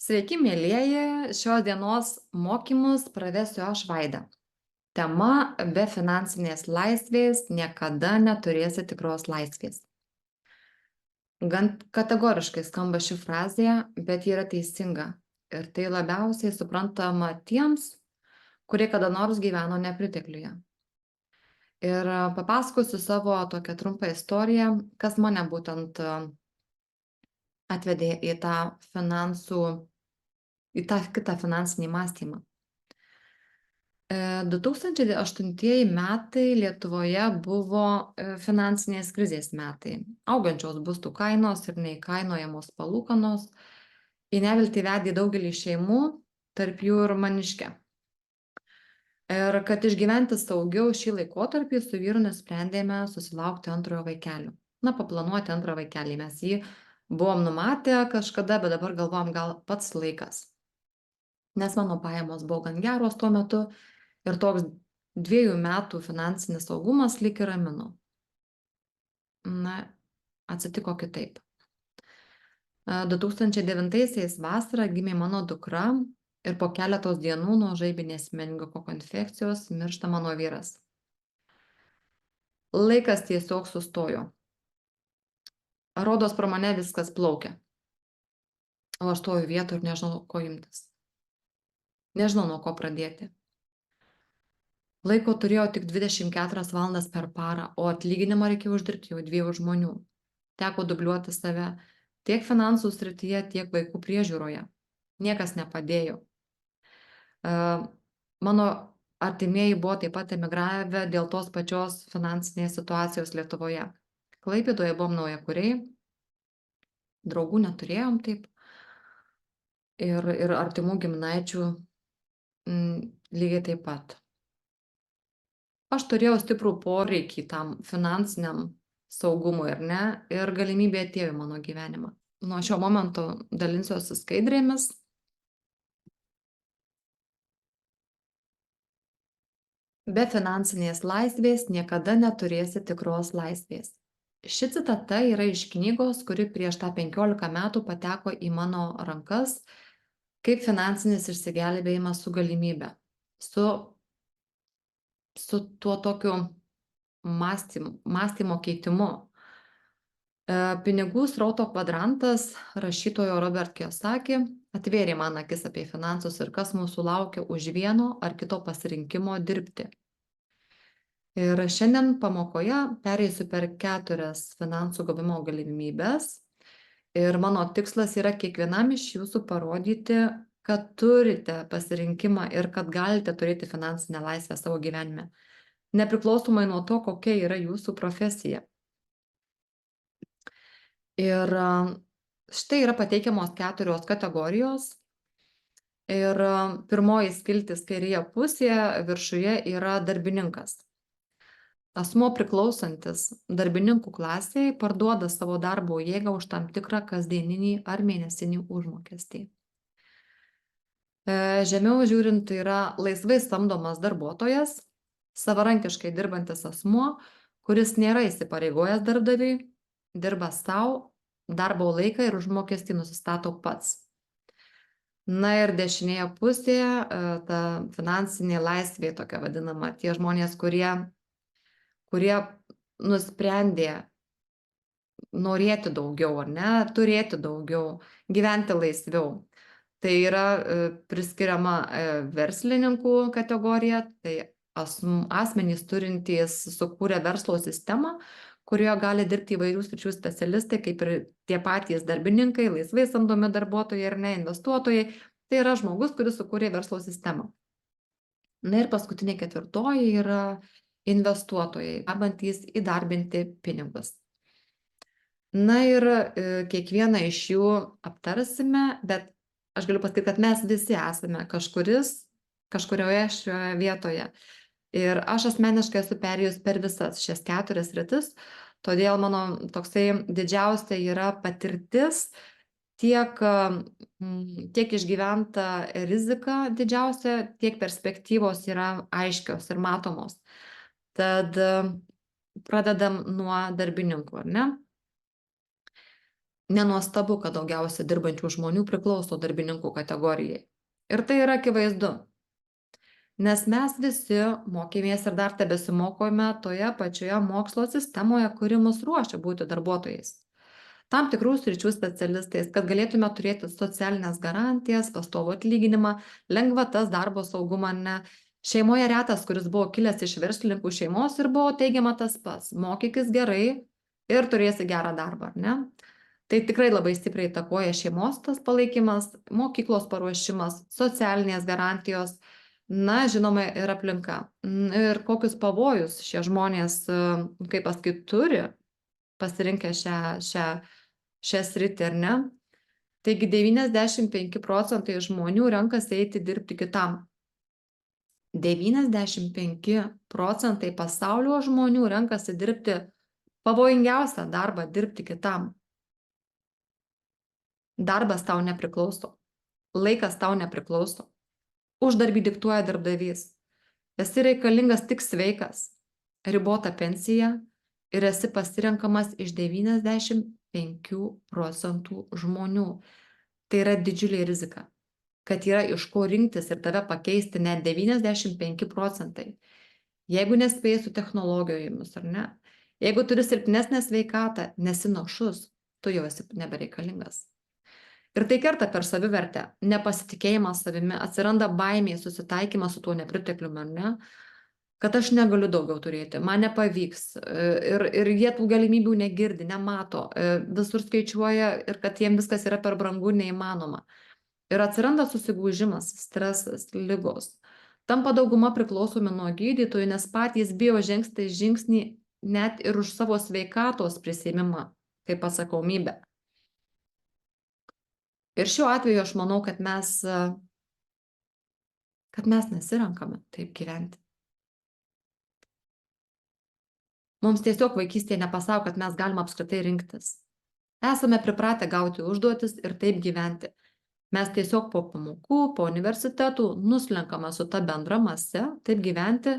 Sveiki, mielieji! Šios dienos mokymus pravesiu aš Vaida. Tema - be finansinės laisvės niekada neturėsi tikros laisvės. Gan kategoriškai skamba ši frazė, bet ji yra teisinga. Ir tai labiausiai suprantama tiems, kurie kada nors gyveno nepritekliuje. Ir papasakosiu savo tokią trumpą istoriją, kas mane būtent atvedė į tą kitą finansinį mąstymą. 2008 metai Lietuvoje buvo finansinės krizės metai. Augančios būstų kainos ir neįkainojamos palūkanos į neviltį vedė daugelį šeimų, tarp jų ir maniškę. Ir kad išgyventi saugiau šį laikotarpį, su vyru nusprendėme susilaukti antrojo vaikelio. Paplanuoti antrą vaikelį. Mes jį buvom numatę kažkada, bet dabar galvom, gal pats laikas. Nes mano pajamos buvo gan geros tuo metu. Ir toks 2 metų finansinis saugumas lyg ir ramino. Atsitiko kitaip. 2009 vasarą gimė mano dukra ir po keletos dienų nuo žaibinės meningokoko infekcijos miršta mano vyras. Laikas tiesiog sustojo. Rodos pro mane viskas plaukia. O aš stoju vietoj ir nežinau, ko imtis. Nežinau, nuo ko pradėti. Laiko turėjau tik 24 valandas per parą, o atlyginimą reikėjo uždirbti jau 2 žmonių. Teko dubliuoti save tiek finansų srityje, tiek vaikų priežiūroje. Niekas nepadėjo. Mano artimieji buvo taip pat emigravę dėl tos pačios finansinės situacijos Lietuvoje. Klaipėdoje buvom naujakuriai, draugų neturėjom taip ir artimų giminaičių lygiai taip pat. Aš turėjau stiprų poreikį tam finansiniam saugumui, ar ne, ir galimybė atėjo į mano gyvenimą. Nuo šio momento dalinsiuosi skaidrėmis. Be finansinės laisvės niekada neturėsi tikros laisvės. Ši citata yra iš knygos, kuri prieš tą 15 metų pateko į mano rankas kaip finansinis išsigelbėjimas su galimybe. Su tuo tokiu mąstymo keitimu. Pinigų srauto kvadrantas rašytojo Robert Kiyosaki atvėrė man akis apie finansus ir kas mūsų laukia už vieno ar kito pasirinkimo dirbti. Ir šiandien pamokoje pereisiu per 4 finansų gavimo galimybės. Ir mano tikslas yra kiekvienam iš jūsų parodyti, kad turite pasirinkimą ir kad galite turėti finansinę laisvę savo gyvenime, nepriklausomai nuo to, kokia yra jūsų profesija. Ir štai yra pateikiamos 4 kategorijos. Ir pirmoji skiltis kairėje pusėje viršuje yra darbininkas. Asmuo priklausantis darbininkų klasiai parduoda savo darbo jėgą už tam tikrą kasdieninį ar mėnesinį užmokestį. Žemiau žiūrint tai yra laisvai samdomas darbuotojas, savarankiškai dirbantis asmuo, kuris nėra įsipareigojęs darbdaviui, dirba savo, darbo laiką ir užmokestį nusistato pats. Ir dešinėje pusėje ta finansinė laisvė tokia vadinama, tie žmonės, kurie nusprendė norėti daugiau, ar ne, turėti daugiau, gyventi laisviau. Tai yra priskiriama verslininkų kategorija, tai asmenys turintys sukūrę verslo sistemą, kurioje gali dirbti įvairių sričių specialistai, kaip ir tie patys darbininkai, laisvai samdomi darbuotojai ir ne investuotojai. Tai yra žmogus, kuris sukūrė verslo sistemą. Ir paskutinė 4 yra investuotojai, bandantys įdarbinti pinigus. Ir kiekvieną iš jų aptarsime, bet aš galiu pasakyti, kad mes visi esame kažkurioje šioje vietoje. Ir aš asmeniškai esu perėjus per visas šias 4 sritis, todėl mano toksai didžiausia yra patirtis, tiek išgyventa rizika didžiausia, tiek perspektyvos yra aiškios ir matomos. Tad pradedam nuo darbininkų, ar ne? Nenuostabu, kad daugiausia dirbančių žmonių priklauso darbininkų kategorijai. Ir tai yra akivaizdu. Nes mes visi mokėmės ir dar tebesimokome toje pačioje mokslo sistemoje, kuri mus ruošia būti darbuotojais. Tam tikrų sričių specialistais, kad galėtume turėti socialinės garantijas, pastovų atlyginimą, lengvatas, darbo saugumą, ne. Šeimoje retas, kuris buvo kilęs iš verslininkų šeimos ir buvo teigiama tas pats. Mokykis gerai ir turėsi gerą darbą, ar ne? Tai tikrai labai stipriai įtakoja šeimos tas palaikymas, mokyklos paruošimas, socialinės garantijos, na, žinoma, ir aplinka. Ir kokius pavojus šie žmonės, kaip pasakyti, turi pasirinkę šią sritį, ar ne? Taigi 95% žmonių renkasi eiti dirbti kitam. 95% pasaulio žmonių renkasi dirbti pavojingiausią darbą, dirbti kitam. Darbas tau nepriklauso. Laikas tau nepriklauso. Uždarbį diktuoja darbdavys. Esi reikalingas tik sveikas, ribota pensija ir esi pasirenkamas iš 95% žmonių. Tai yra didžiulė rizika, kad yra iš ko rinktis ir tave pakeisti net 95%. Jeigu nespėjai su technologijomis, ar ne? Jeigu turi silpnesnę sveikatą, nesi našus, tu jau esi nebereikalingas. Ir tai kerta per savivertę, nepasitikėjimas savimi, atsiranda baimė, susitaikymas su tuo nepritekliumi, ar ne? Kad aš negaliu daugiau turėti, man nepavyks. Ir jie tų galimybių negirdi, nemato, visur skaičiuoja ir kad jiems viskas yra per brangu, neįmanoma. Ir atsiranda susigūžimas, stresas, ligos. Tampa dauguma priklausomi nuo gydytojų, nes patys bijo žengti žingsnį net ir už savo sveikatos prisiėmimą, kaip atsakomybę. Ir šiuo atveju aš manau, kad mes nesirenkame taip gyventi. Mums tiesiog vaikystėje nepasako, kad mes galime apskritai rinktis. Esame pripratę gauti užduotis ir taip gyventi. Mes tiesiog po pamokų, po universitetų nuslenkame su ta bendra mase, taip gyventi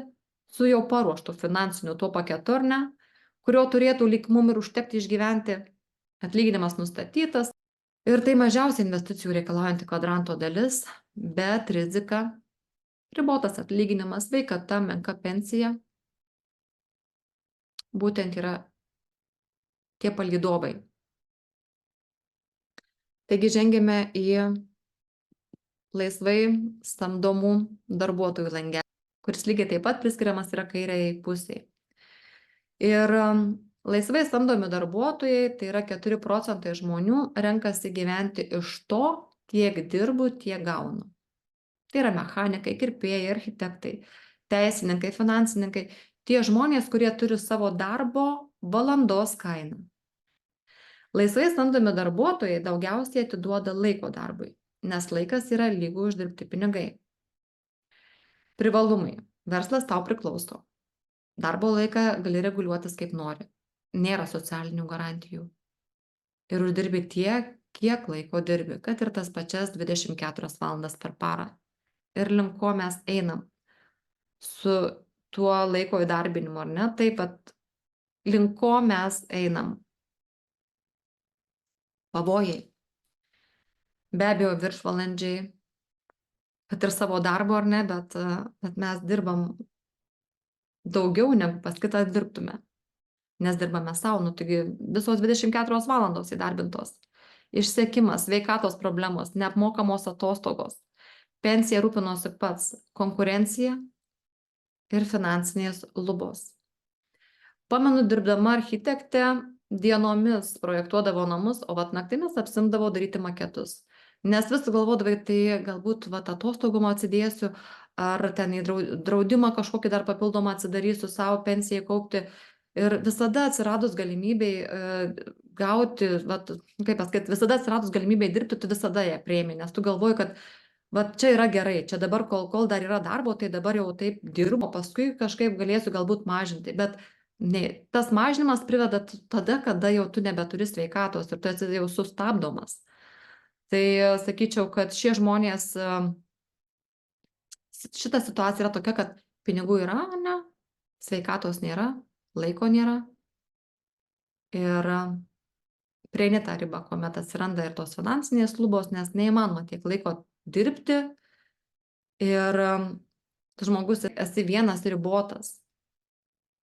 su jau paruoštu finansiniu tuo paketu, ar ne, kurio turėtų lyg mum ir užtekti išgyventi, atlyginimas nustatytas. Ir tai mažiausiai investicijų reikalaujanti kvadranto dalis, bet rizika, ribotas atlyginimas, sveikata, menka pensija, būtent yra tie palydovai. Taigi žengėme į laisvai samdomų darbuotojų langelį, kuris lygiai taip pat priskiriamas yra kairiai pusiai. Ir laisvai samdomi darbuotojai, tai yra 4% žmonių, renkasi gyventi iš to, tiek dirbu, tiek gaunu. Tai yra mechanikai, kirpėjai, architektai, teisininkai, finansininkai, tie žmonės, kurie turi savo darbo valandos kainą. Laisvai samdomi darbuotojai daugiausiai atiduoda laiko darbui, nes laikas yra lygu uždirbti pinigai. Privalumai. Verslas tau priklauso. Darbo laiką gali reguliuotis kaip nori. Nėra socialinių garantijų. Ir uždirbi tiek, kiek laiko dirbi, kad ir tas pačias 24 valandas per parą. Ir link ko mes einam su tuo laiko įdarbinimu, ar ne? Taip pat link ko mes einam. Pavojai. Be abejo, viršvalandžiai, kad ir savo darbo, ar ne, bet mes dirbam daugiau negu pas kitą dirbtume. Nes dirbame savo, nu taigi visos 24 valandos įdarbintos. Išsekimas, sveikatos problemos, neapmokamos atostogos, pensija rūpinosi pats, konkurencija ir finansinės lubos. Pamenu, dirbdama architektė, dienomis projektuodavo namus, o vat naktimis apsimdavo daryti maketus. Nes vis galvodavai, tai galbūt vat atostogom atsidėsiu, ar ten į draudimą kažkokį dar papildomą atsidarysiu savo pensijai kaupti. Ir visada atsiradus galimybei gauti, vat, kaip pasakyti, visada atsiradus galimybei dirbti, tu visada ją priimi, nes tu galvoji, kad vat čia yra gerai, čia dabar, kol dar yra darbo, tai dabar jau taip dirbu, paskui kažkaip galėsiu galbūt mažinti, bet ne, tas mažinimas priveda tada, kada jau tu nebeturi sveikatos ir tu esi jau sustabdomas. Tai sakyčiau, kad šie žmonės, šita situacija yra tokia, kad pinigų yra, ne, sveikatos nėra, laiko nėra ir prieini tą ribą, kuomet atsiranda ir tos finansinės lubos, nes neįmanoma tiek laiko dirbti ir tu žmogus esi vienas ribotas.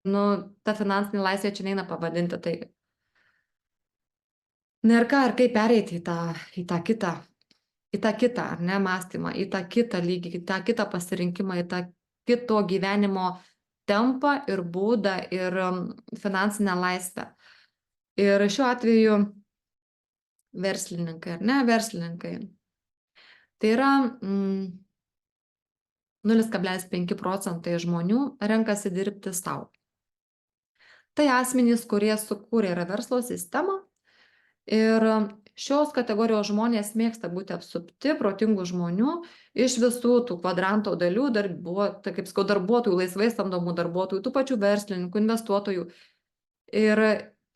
Nu, ta finansinė laisvė čia neina pavadinti tai. Na ir ką, ir kaip pereiti į tą kitą, ar ne, mąstymą, į tą kitą lygį, į tą kitą pasirinkimą, į tą kito gyvenimo tempą ir būdą ir finansinę laisvę. Ir šiuo atveju verslininkai, ar ne, verslininkai. Tai yra 0,5% žmonių renkasi dirbti sau. Tai asmenys, kurie sukūrė yra verslo sistemą ir šios kategorijos žmonės mėgsta būti apsupti protingų žmonių iš visų tų kvadranto dalių, tai kaip sakau, darbuotojų, laisvai samdomų darbuotojų, tų pačių verslininkų, investuotojų. Ir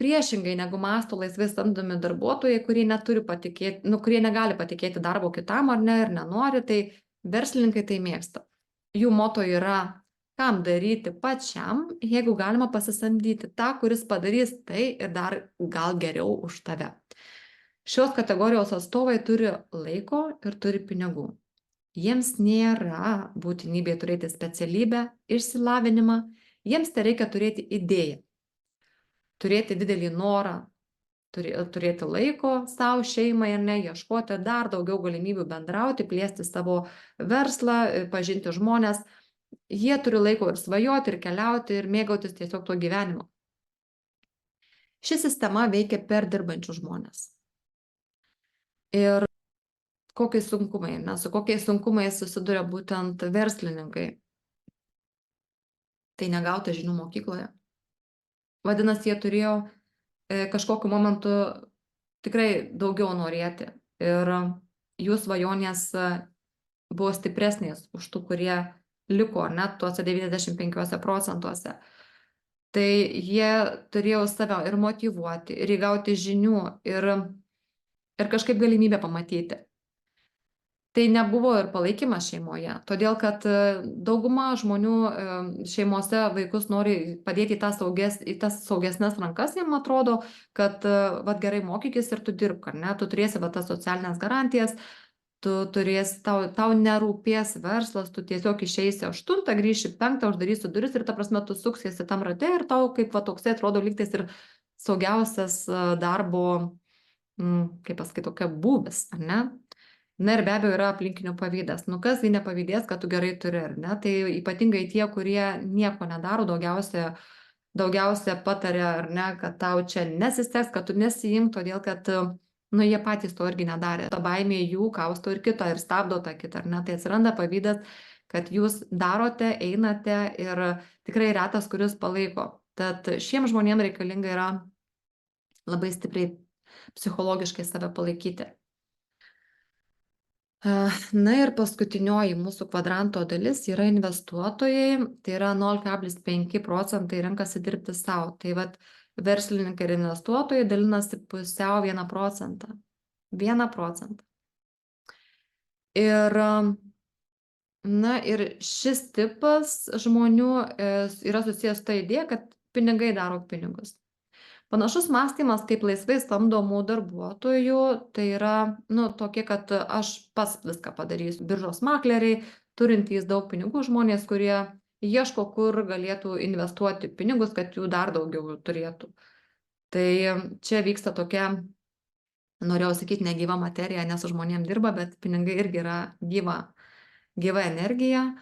priešingai negu mąsto laisvai samdomi darbuotojai, kurie neturi patikėti, kurie negali patikėti darbo kitam ar ne, ir nenori, tai verslininkai tai mėgsta. Jų moto yra, kam daryti pačiam, jeigu galima pasisamdyti tą, kuris padarys tai ir dar gal geriau už tave. Šios kategorijos atstovai turi laiko ir turi pinigų. Jiems nėra būtinybė turėti specialybę, išsilavinimą, jiems tai reikia turėti idėją, turėti didelį norą, turėti laiko savo šeimai ir ne, ieškoti dar daugiau galimybių bendrauti, plėsti savo verslą, pažinti žmonės. Jie turi laiko ir svajoti, ir keliauti, ir mėgautis tiesiog tuo gyvenimu. Ši sistema veikia per dirbančių žmonės. Ir kokiais sunkumai, su kokiais sunkumais susiduria būtent verslininkai. Tai negauta žinių mokykloje. Vadinasi, jie turėjo kažkokiu momentu tikrai daugiau norėti. Ir jų svajonės buvo stipresnės už tų, kurie liko net tuose 95%. Tai jie turėjo save ir motyvuoti, ir įgauti žinių, ir kažkaip galimybę pamatyti. Tai nebuvo ir palaikymas šeimoje, todėl kad dauguma žmonių šeimose vaikus nori padėti į tas saugesnes rankas, jiem atrodo, kad gerai mokykis ir tu dirbk, ar ne, tu turėsi tas socialinės garantijas, tau nerūpės verslas, tu tiesiog išeisi 8, grįši 5, uždarysi duris ir ta prasme tu suksiesi tam rate ir tau kaip toksai atrodo lygtais ir saugiausias darbo, kaip pasakyti, tokia būvis, ar ne? Na ir be abejo yra aplinkinių pavydas. Kasgi nepavydės, kad tu gerai turi, ar ne? Tai ypatingai tie, kurie nieko nedaro, daugiausia patarė, ar ne, kad tau čia nesisteks, kad tu nesijimk, todėl kad jie patys to irgi nedarė. Ta baimė jų kausto ir kitą ir stabdo tą kitą, ar ne? Tai atsiranda pavydas, kad jūs darote, einate ir tikrai retas, kuris palaiko. Tad šiems žmonėms reikalinga yra labai stipriai psichologiškai save palaikyti. Na ir paskutinioji mūsų kvadranto dalis yra investuotojai, tai yra 0,5% renkasi dirbti savo. Tai verslininkai ir investuotojai dalinasi pusiau 1%. 1%. Ir šis tipas žmonių yra susijęs su ta idėja, kad pinigai daro pinigus. Panašus mąstymas kaip laisvai samdomų darbuotojų, tai yra tokie, kad aš pats viską padarysiu. Biržos makleriai, turintys daug pinigų žmonės, kurie ieško, kur galėtų investuoti pinigus, kad jų dar daugiau turėtų. Tai čia vyksta tokia, norėjau sakyti, negyva materija, nes žmonėm dirba, bet pinigai irgi yra gyva energija,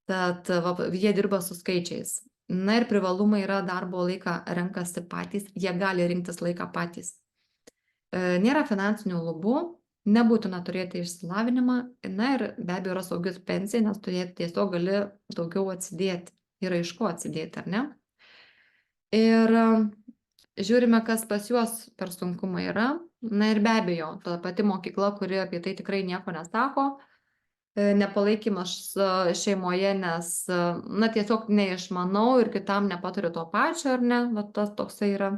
tad jie dirba su skaičiais. Na ir privalumai yra darbo laiką renkasi patys, jie gali rinktis laiką patys. Nėra finansinių lubų, nebūtina turėti išsilavinimą, na ir be abejo yra saugius pensija, nes tu tiesiog gali daugiau atsidėti, yra iš ko atsidėti, ar ne? Ir žiūrime, kas pas juos per sunkumai yra, na ir be abejo, ta pati mokykla, kuri apie tai tikrai nieko nesako, nepalaikymas šeimoje, nes, tiesiog neišmanau ir kitam nepaturiu to pačio, ar ne, tas toksai yra.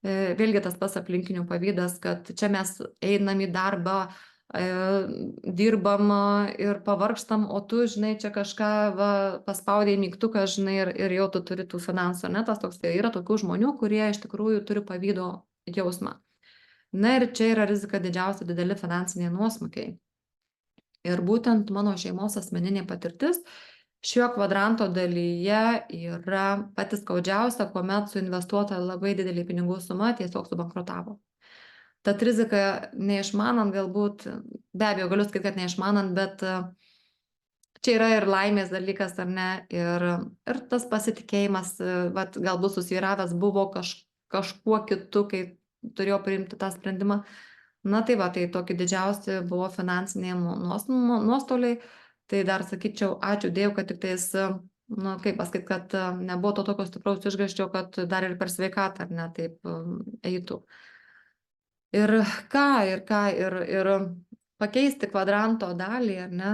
Vėlgi tas pas aplinkinių pavydas, kad čia mes einam į darbą, dirbam ir pavargstam, o tu, žinai, čia kažką paspaudėjai mygtuką, žinai, ir jau tu turi tų finansų, ne, tas toksai yra tokių žmonių, kurie iš tikrųjų turi pavydo jausmą. Na ir čia yra rizika didžiausia dideli finansiniai nuosmukiai. Ir būtent mano šeimos asmeninė patirtis šio kvadranto dalyje yra pati skaudžiausia, kuomet suinvestuota labai didelė pinigų suma tiesiog subankrutavo. Tad rizika neišmanant galbūt, be abejo, galiu sakyti, kad neišmanant, bet čia yra ir laimės dalykas, ar ne, ir tas pasitikėjimas, vat, galbūt susvyravęs buvo kažkuo kitu, kai turėjo priimti tą sprendimą. Na tai va, tai tokie didžiausi buvo finansiniai nuostoliai. Tai dar sakyčiau, ačiū Dievui, kad tik tais, nu, kaip pasakyti, kad nebuvo to tokio stipraus išgąsčio, kad dar ir per sveikatą, ar ne, taip eitų. Ir pakeisti kvadranto dalį, ar ne,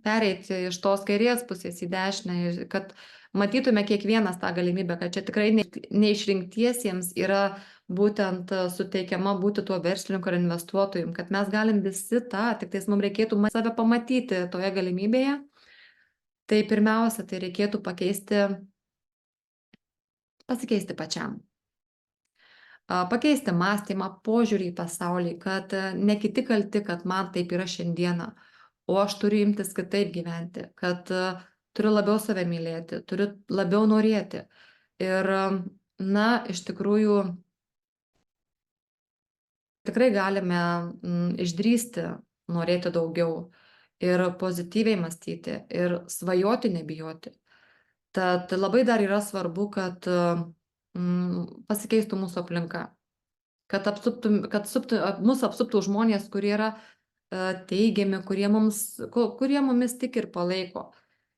pereiti iš tos kairės pusės į dešinę, kad matytume kiekvienas tą galimybę, kad čia tikrai neišrinktiesiems yra būtent suteikiama būti tuo verslininku ar investuotojum, kad mes galim visi tą, tik tais mums reikėtų save pamatyti toje galimybėje. Tai pirmiausia, tai reikėtų pasikeisti pačiam. Pakeisti mąstymą, požiūrį į pasaulį, kad ne kiti kalti, kad man taip yra šiandieną, o aš turiu imtis kitaip gyventi, kad turiu labiau save mylėti, turiu labiau norėti. Ir, na, iš tikrųjų, tikrai galime išdrįsti norėti daugiau ir pozityviai mąstyti ir svajoti nebijoti. Tad labai dar yra svarbu, kad pasikeistų mūsų aplinka, kad mus apsuptų žmonės, kurie yra teigiami, kurie mumis tik ir palaiko.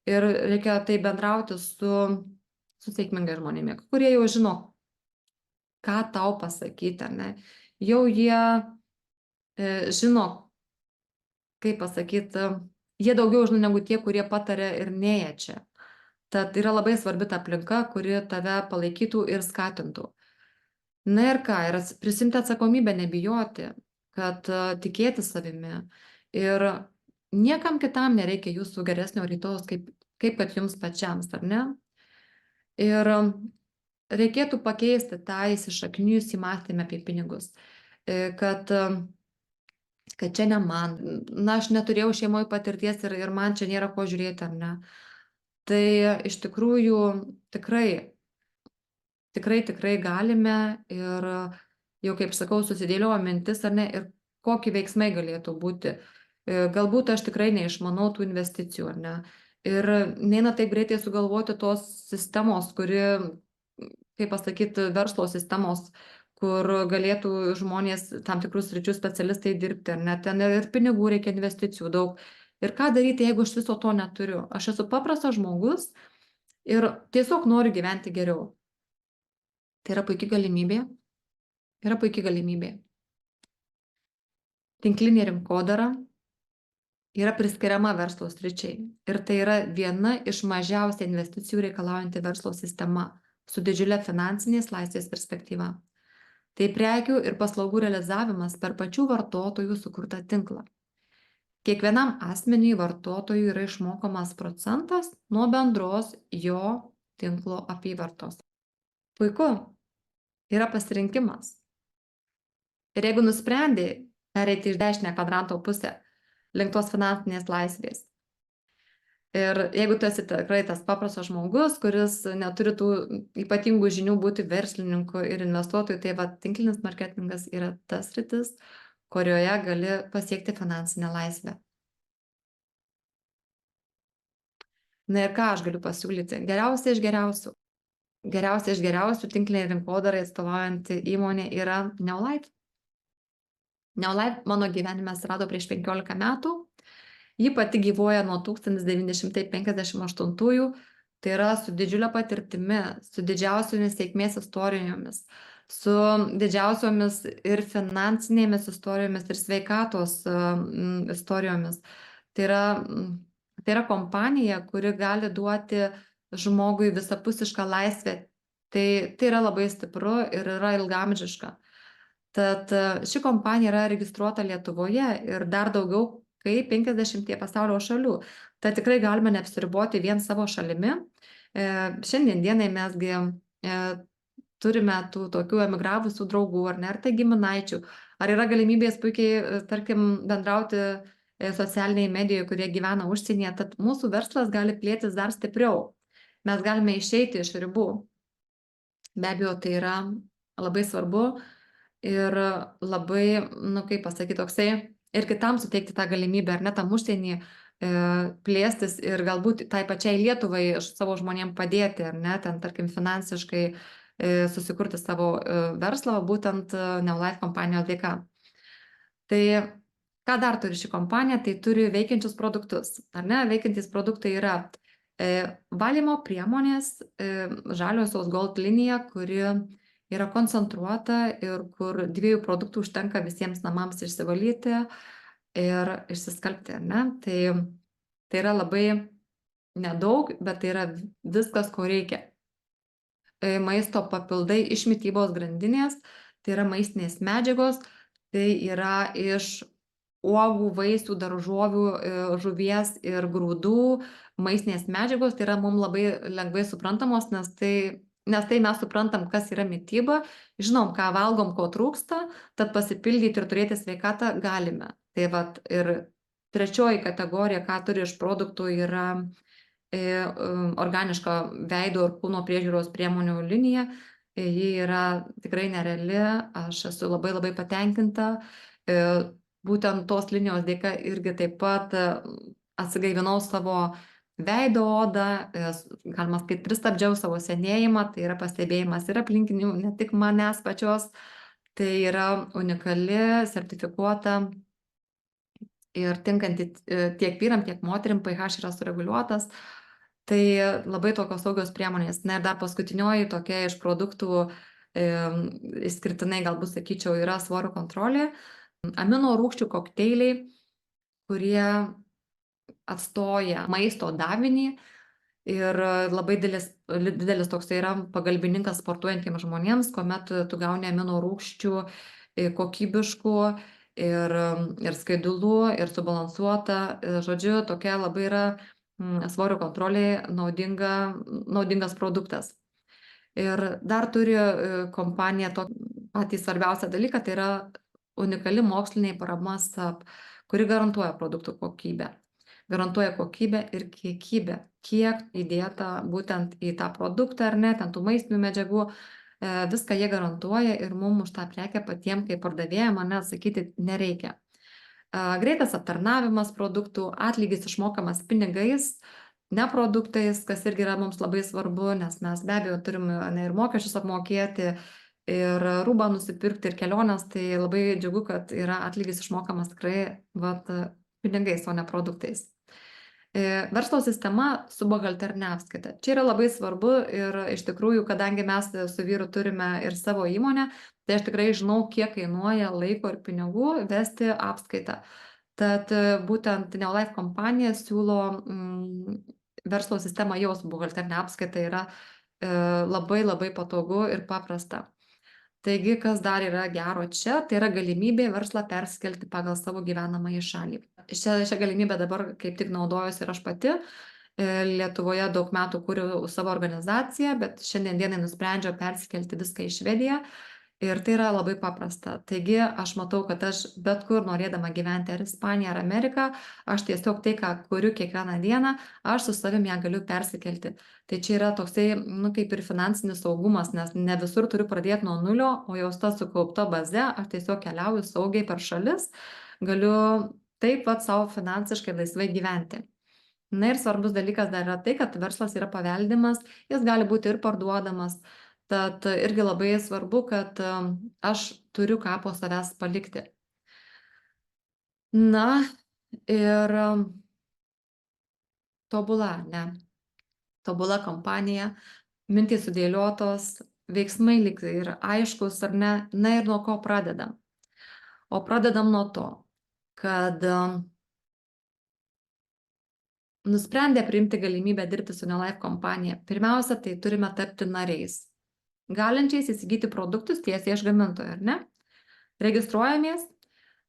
Ir reikia tai bendrauti su sėkmingais žmonėmis, kurie jau žino, ką tau pasakyti, ar ne. Jau jie žino, kaip pasakyti, jie daugiau žino negu tie, kurie pataria ir neja čia. Tad yra labai svarbi ta aplinka, kuri tave palaikytų ir skatintų. Na ir ką, ir prisimti atsakomybę, nebijoti, kad tikėti savimi. Ir niekam kitam nereikia jūsų geresnio rytojus, kaip kad jums pačiams, ar ne? Ir reikėtų pakeisti tą įsišaknijusį mąstymą apie pinigus. Kad čia ne man, na, aš neturėjau šeimoje patirties ir man čia nėra ko žiūrėti, ar ne? Tai iš tikrųjų tikrai galime ir jau, kaip sakau, susidėliojo mintis, ar ne, ir kokie veiksmai galėtų būti. Galbūt aš tikrai neišmanau tų investicijų, ar ne. Ir neina taip greitai sugalvoti tos sistemos, kuri, kaip pasakyti, verslo sistemos, kur galėtų žmonės tam tikrus sričių specialistai dirbti, ar ne. Ten ir pinigų reikia, investicijų daug. Ir ką daryti, jeigu aš viso to neturiu? Aš esu paprastas žmogus ir tiesiog noriu gyventi geriau. Tai yra puikia galimybė. Tinklinė rinkodara yra priskiriama verslo sričiai. Ir tai yra viena iš mažiausiai investicijų reikalaujanti verslo sistema su didžiulė finansinės laisvės perspektyva. Tai prekių ir paslaugų realizavimas per pačių vartotojų sukurtą tinklą. Kiekvienam asmeniui vartotojui yra išmokamas procentas nuo bendros jo tinklo apyvartos. Puiku, yra pasirinkimas. Ir jeigu nusprendė pereiti iš dešinę kvadranto pusę link tos finansinės laisvės, ir jeigu tu esi tikrai tas paprastas žmogus, kuris neturi tų ypatingų žinių būti verslininku ir investuotoju, tai va, tinklinis marketingas yra tas sritis, kurioje gali pasiekti finansinę laisvę. Na ir ką aš galiu pasiūlyti? Geriausia iš geriausių tinklinė rinkodarai atstovaujanti įmonė yra Neolife. Neolife mano gyvenime atsirado prieš 15 metų. Ji pati gyvuoja nuo 1958-ųjų. Tai yra su didžiulė patirtimi, su didžiausiomis sėkmės istorijomis, su didžiausiomis ir finansinėmis istorijomis, ir sveikatos istorijomis. Tai yra kompanija, kuri gali duoti žmogui visapusišką laisvę. Tai yra labai stipru ir yra ilgaamžiška. Tad ši kompanija yra registruota Lietuvoje ir dar daugiau kaip 50 pasaulio šalių. Tad tikrai galime neapsiriboti vien savo šalimi. Šiandien dienai mesgi turime tų tokių emigravusių draugų, ar ne, ar tai giminaičių, Ar yra galimybės puikiai, tarkim, bendrauti socialiniai medijoje, kurie gyvena užsienyje, tad mūsų verslas gali plėtis dar stipriau. Mes galime išeiti iš ribų. Be abejo, tai yra labai svarbu ir labai, kaip pasakyti, toksai ir kitam suteikti tą galimybę, ar ne, tam užsienį plėstis ir galbūt tai pačiai Lietuvai savo žmonėm padėti, ar ne, ten, tarkim, finansiškai susikurti savo verslą, būtent Neolife kompanijos dėka. Tai ką dar turi ši kompanija? Tai turi veikiančius produktus, ar ne? Veikiantys produktai yra valymo priemonės, žaliosios Gold linija, kuri yra koncentruota ir kur 2 produktų užtenka visiems namams išsivalyti ir išsiskalbti, ar ne? Tai yra labai nedaug, bet tai yra viskas, ko reikia. Maisto papildai iš mitybos grandinės, tai yra maistinės medžiagos, tai yra iš uogų, vaisių, daržovių, žuvies ir grūdų maistinės medžiagos, tai yra mums labai lengvai suprantamos, nes tai mes suprantam, kas yra mityba, žinom, ką valgom, ko trūksta, tad pasipildyti ir turėti sveikatą galime. Tai vat ir trečioji kategorija, ką turi iš produktų, yra organiška veido ir kūno priežiūros priemonių linija. Ji yra tikrai nereali, aš esu labai labai patenkinta. Būtent tos linijos dėka irgi taip pat atsigaivinau savo veido odą, galima sakyti, pristabdžiau savo senėjimą, tai yra pastebėjimas ir aplinkinių, ne tik manęs pačios, tai yra unikali, sertifikuota ir tinkanti tiek vyram, tiek moterim, pH yra sureguliuotas, tai labai tokios saugios priemonės. Na ir dar paskutinioji tokia iš produktų, išskirtinai galbūt sakyčiau, yra svorio kontrolė. Amino rūgščių kokteiliai, kurie atstoja maisto davinį ir labai didelis toks yra pagalbininkas sportuojantiems žmonėms, kuomet tu gauni amino rūgščių kokybiškų ir skaidulų, ir subalansuota. Žodžiu, tokia labai yra svorio kontrolė naudingas produktas. Ir dar turi kompanija patį svarbiausią dalyką, tai yra unikali mokslinė parama SAP, kuri garantuoja produktų kokybę. Garantuoja kokybę ir kiekybę, kiek įdėta būtent į tą produktą, ar ne, ten tų maistinių medžiagų, viską jie garantuoja ir mums už tą prekę patiems, kaip pardavėjam, atsakyti nereikia. Greitas aptarnavimas produktų, atlygis išmokamas pinigais, ne produktais, kas irgi yra mums labai svarbu, nes mes be abejo turim ir mokesčius apmokėti, ir rūbą nusipirkti, ir keliones, tai labai džiugu, kad yra atlygis išmokamas tikrai pinigais, o ne produktais. Verslo sistema su buhalterinė apskaita. Čia yra labai svarbu ir iš tikrųjų, kadangi mes su vyru turime ir savo įmonę, tai aš tikrai žinau, kiek kainuoja laiko ir pinigų vesti apskaitą. Tad būtent Neolife kompanija siūlo verslo sistemą jau su buhalterinė apskaita, yra labai labai patogu ir paprasta. Taigi, kas dar yra gero čia, tai yra galimybė verslą perskelti pagal savo gyvenamąjį šalį. Šią galimybę dabar kaip tik naudojuosi ir aš pati. Lietuvoje daug metų kūriau savo organizaciją, bet šiandien dienai nusprendžiau persikelti viską į Švediją. Ir tai yra labai paprasta. Taigi, aš matau, kad aš bet kur norėdama gyventi, ar Ispaniją, ar Ameriką, aš tiesiog tai, ką kuriu kiekvieną dieną, aš su savimi ją galiu persikelti. Tai čia yra toksai, kaip ir finansinis saugumas, nes ne visur turiu pradėti nuo nulio, o jau ta sukaupta baze, aš tiesiog keliauju saugiai per šalis, galiu taip pat savo finansiškai laisvai gyventi. Na ir svarbus dalykas dar yra tai, kad verslas yra paveldimas, jis gali būti ir parduodamas. Tad irgi labai svarbu, kad aš turiu ką po savęs palikti. Na ir tobula kompanija, mintys sudėliotos, veiksmai lyg ir aiškus, ar ne? Na ir nuo ko pradedam? O pradedam nuo to, kad nusprendę priimti galimybę dirbti su Neolife kompanija, pirmiausia, tai turime tapti nariais, galinčiais įsigyti produktus tiesiai iš gamintojo, ar ne? Registruojamės,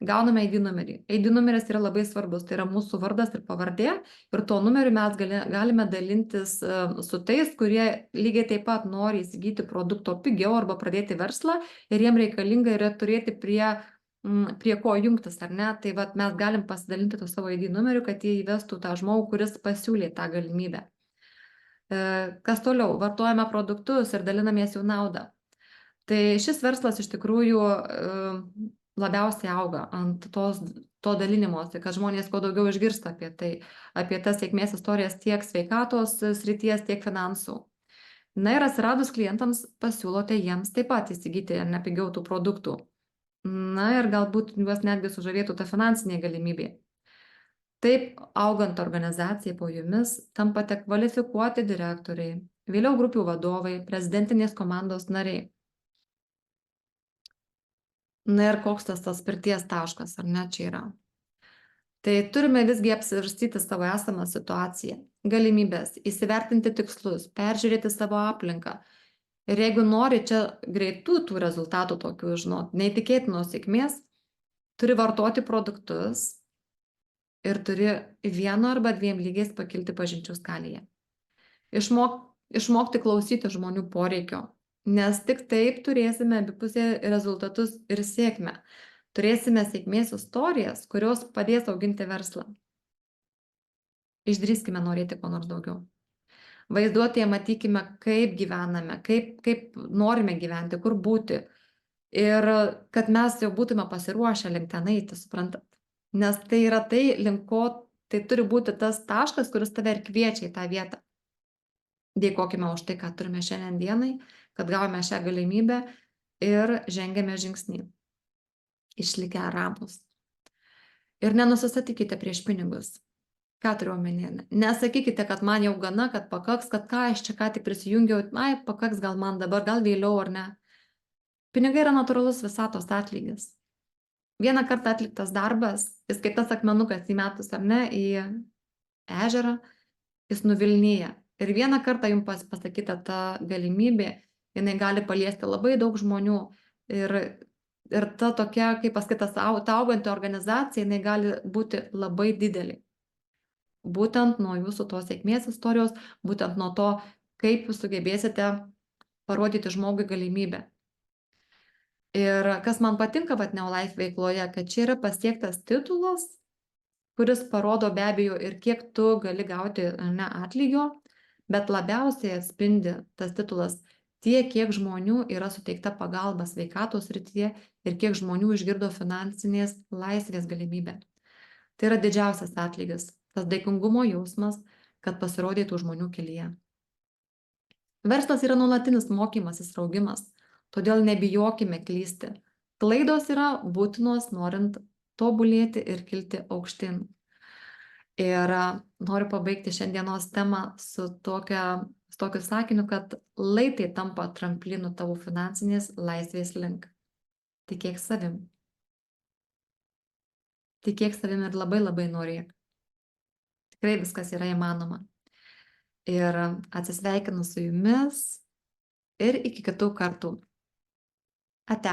gauname ID numerį. ID numeris yra labai svarbus, tai yra mūsų vardas ir pavardė, ir tuo numeriu mes galime dalintis su tais, kurie lygiai taip pat nori įsigyti produkto pigiau arba pradėti verslą, ir jiem reikalinga yra turėti prie prie ko jungtis, ar ne, tai vat mes galim pasidalinti to savo ID numeriu, kad jie įvestų tą žmogų, kuris pasiūlė tą galimybę. Kas toliau? Vartojame produktus ir dalinamės jų naudą. Tai šis verslas iš tikrųjų labiausiai auga ant to dalinimosi, kad žmonės kuo daugiau išgirsta apie tai, apie tas sėkmės istorijas tiek sveikatos srities, tiek finansų. Na ir atsiradus klientams pasiūlote jiems taip pat įsigyti nepigiau tų produktų. Na ir galbūt juos netgi sužavėtų ta finansinė galimybė. Taip, augant organizacijai po jumis, tampate kvalifikuoti direktoriai, vėliau grupių vadovai, prezidentinės komandos nariai. Na ir koks tas spirties taškas, ar ne, čia yra? Tai turime visgi apsvarstyti savo esamą situaciją, galimybės, įsivertinti tikslus, peržiūrėti savo aplinką. Ir jeigu nori čia greitų tų rezultatų tokių, žinot, neįtikėtinos sėkmės, turi vartoti produktus ir turi 1 arba 2 lygiais pakilti pažinčių skalėje. Išmokti klausyti žmonių poreikio, nes tik taip turėsime abipusę rezultatus ir sėkmę. Turėsime sėkmės istorijas, kurios padės auginti verslą. Išdrįskime norėti ko nors daugiau. Vaizduotėje matykime, kaip gyvename, kaip norime gyventi, kur būti. Ir kad mes jau būtume pasiruošę link ten eiti, suprantat. Nes tai yra tai, link ko tai turi būti tas taškas, kuris tave ir kviečia į tą vietą. Dėkokime už tai, ką turime šiandien dienai, kad gavome šią galimybę ir žengėme žingsnį. Išlikę ramūs. Ir nenusistatykite prieš pinigus. Ką turiu omenyje? Nesakykite, kad man jau gana, kad pakaks, kad ką aš čia ką tik prisijungiau, pakaks gal man dabar, gal vėliau ar ne. Pinigai yra natūralus visatos atlygis. Vieną kartą atliktas darbas, jis kaip tas akmenukas įmetus ar ne į ežerą, jis nuvilnyja. Ir vieną kartą jums pasakyta ta galimybė, jinai gali paliesti labai daug žmonių. Ir ta tokia, kaip pasakytas, ta auganti organizacija, jinai gali būti labai didelė. Būtent nuo jūsų tos sėkmės istorijos, būtent nuo to, kaip jūs sugebėsite parodyti žmogui galimybę. Ir kas man patinka Neolife veikloje, kad čia yra pasiektas titulas, kuris parodo be abejo ir kiek tu gali gauti atlygio, bet labiausiai atspindi tas titulas tiek, kiek žmonių yra suteikta pagalba sveikatos srityje ir kiek žmonių išgirdo finansinės laisvės galimybę. Tai yra didžiausias atlygis, tas dėkingumo jausmas, kad pasirodytų žmonių kelyje. Verslas yra nuolatinis mokymasis ir augimas, todėl nebijokime klysti. Klaidos yra būtinos, norint tobulėti ir kilti aukštyn. Ir noriu pabaigti šiandienos temą su tokiu sakiniu, kad laiptai tampa tramplinu tavo finansinės laisvės link. Tikėk savim. Tikėk savim ir labai labai norėk. Tikrai viskas yra įmanoma. Ir atsisveikinu su jumis ir iki kitų kartų. Ate.